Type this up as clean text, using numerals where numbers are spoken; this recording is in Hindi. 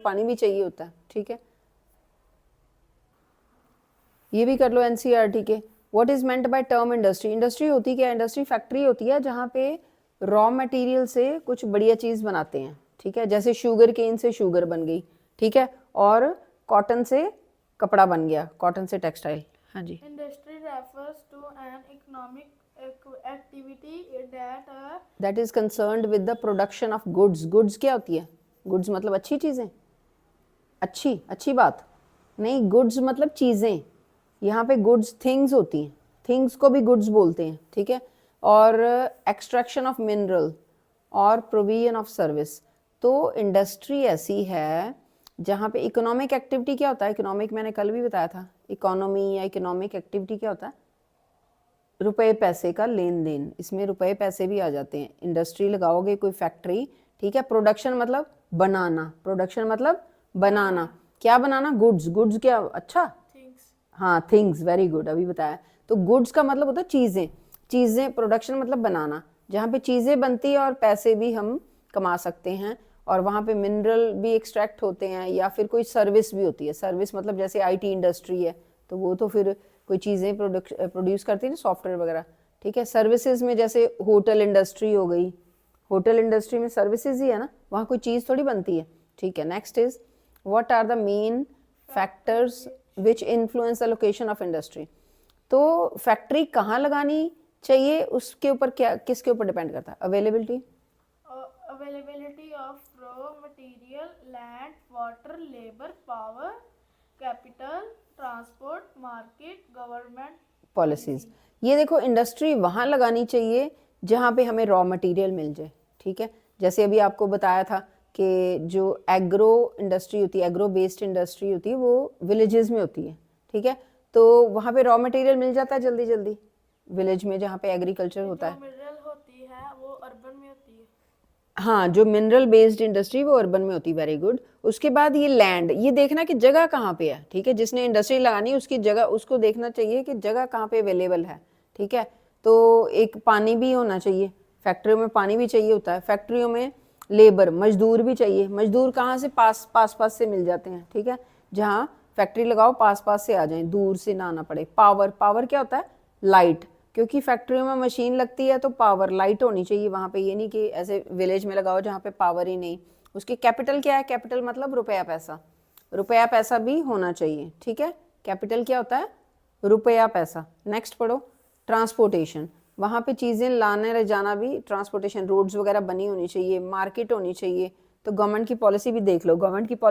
पानी भी चाहिए होता है, ठीक है। ये भी कर लो एनसीईआरटी के। What is meant by term industry? Industry होती क्या है? इंडस्ट्री फैक्ट्री होती है जहाँ पे रॉ मटेरियल से कुछ बढ़िया चीज बनाते हैं, ठीक है। जैसे शुगर केन से शुगर बन गई, ठीक है, और कॉटन से कपड़ा बन गया, कॉटन से टेक्सटाइल। हाँ जी। Industry refers to an economic activity that is concerned with the production of goods. Goods क्या होती है? गुड्स मतलब अच्छी चीजें, अच्छी अच्छी बात नहीं, गुड्स मतलब चीजें। यहाँ पे गुड्स थिंग्स होती हैं, थिंग्स को भी गुड्स बोलते हैं, ठीक है। और एक्सट्रैक्शन ऑफ मिनरल और प्रोविजन ऑफ सर्विस। तो इंडस्ट्री ऐसी है जहाँ पे इकोनॉमिक एक्टिविटी क्या होता है? इकोनॉमिक मैंने कल भी बताया था, इकोनॉमी या इकोनॉमिक एक्टिविटी क्या होता है? रुपए पैसे का लेन देन। इसमें रुपए पैसे भी आ जाते हैं। इंडस्ट्री लगाओगे कोई फैक्ट्री, ठीक है। प्रोडक्शन मतलब बनाना, प्रोडक्शन मतलब बनाना। क्या बनाना? गुड्स। गुड्स क्या? अच्छा, things. हाँ, थिंग्स, वेरी गुड, अभी बताया। तो गुड्स का मतलब होता है चीजें। चीजें, प्रोडक्शन मतलब बनाना, जहाँ पे चीजें बनती है और पैसे भी हम कमा सकते हैं। और वहाँ पे मिनरल भी एक्सट्रैक्ट होते हैं, या फिर कोई सर्विस भी होती है। सर्विस मतलब जैसे आईटी इंडस्ट्री है, तो वो तो फिर कोई चीज़ें प्रोड्यूस करती है ना, सॉफ्टवेयर वगैरह, ठीक है। सर्विसेज में जैसे होटल इंडस्ट्री हो गई, होटल इंडस्ट्री में सर्विसेज ही है ना, वहाँ कोई चीज़ थोड़ी बनती है, ठीक है। Next is what are the main factors which influence the location of industry? तो फैक्ट्री कहाँ लगानी चाहिए उसके ऊपर क्या, किसके ऊपर डिपेंड करता है? Availability, Availability of raw material, land, water, labor, power, capital, transport, market, government policies. policy. ये देखो, इंडस्ट्री वहाँ लगानी चाहिए जहाँ पे हमें रॉ मटेरियल मिल जाए, ठीक है। जैसे अभी आपको बताया था कि जो एग्रो इंडस्ट्री होती है, एग्रो बेस्ड इंडस्ट्री होती है, वो विलेजेस में होती है, ठीक है। तो वहाँ पे रॉ मटेरियल मिल जाता है जल्दी जल्दी, विलेज में जहाँ पे एग्रीकल्चर होता जो है। मिनरल होती है वो अर्बन में होती है। हाँ, जो मिनरल बेस्ड इंडस्ट्री वो अर्बन में होती है, वेरी गुड। उसके बाद ये लैंड, ये देखना कि जगह कहाँ पे है, ठीक है। जिसने इंडस्ट्री लगानी है उसकी जगह, उसको देखना चाहिए कि जगह कहाँ पे अवेलेबल है, ठीक है। तो एक पानी भी होना चाहिए, फैक्ट्रियों में पानी भी चाहिए होता है। फैक्ट्रियों में लेबर, मजदूर भी चाहिए। मजदूर कहाँ से? पास पास पास से मिल जाते हैं, ठीक है। जहाँ फैक्ट्री लगाओ पास पास से आ जाए, दूर से ना आना पड़े। पावर, पावर क्या होता है? लाइट, क्योंकि फैक्ट्रियों में मशीन लगती है तो पावर, लाइट होनी चाहिए वहाँ पे। ये नहीं कि ऐसे विलेज में लगाओ जहाँ पे पावर ही नहीं। उसकी कैपिटल क्या है? कैपिटल मतलब रुपया पैसा, रुपया पैसा भी होना चाहिए, ठीक है। कैपिटल क्या होता है? रुपया पैसा। नेक्स्ट पढ़ो, ट्रांसपोर्टेशन। वहाँ पे चीज़ें लाने ले जाना भी, ट्रांसपोर्टेशन, रोड्स वगैरह बनी होनी चाहिए, मार्केट होनी चाहिए। तो गवर्नमेंट की पॉलिसी भी देख लो, गवर्नमेंट की पॉलिसी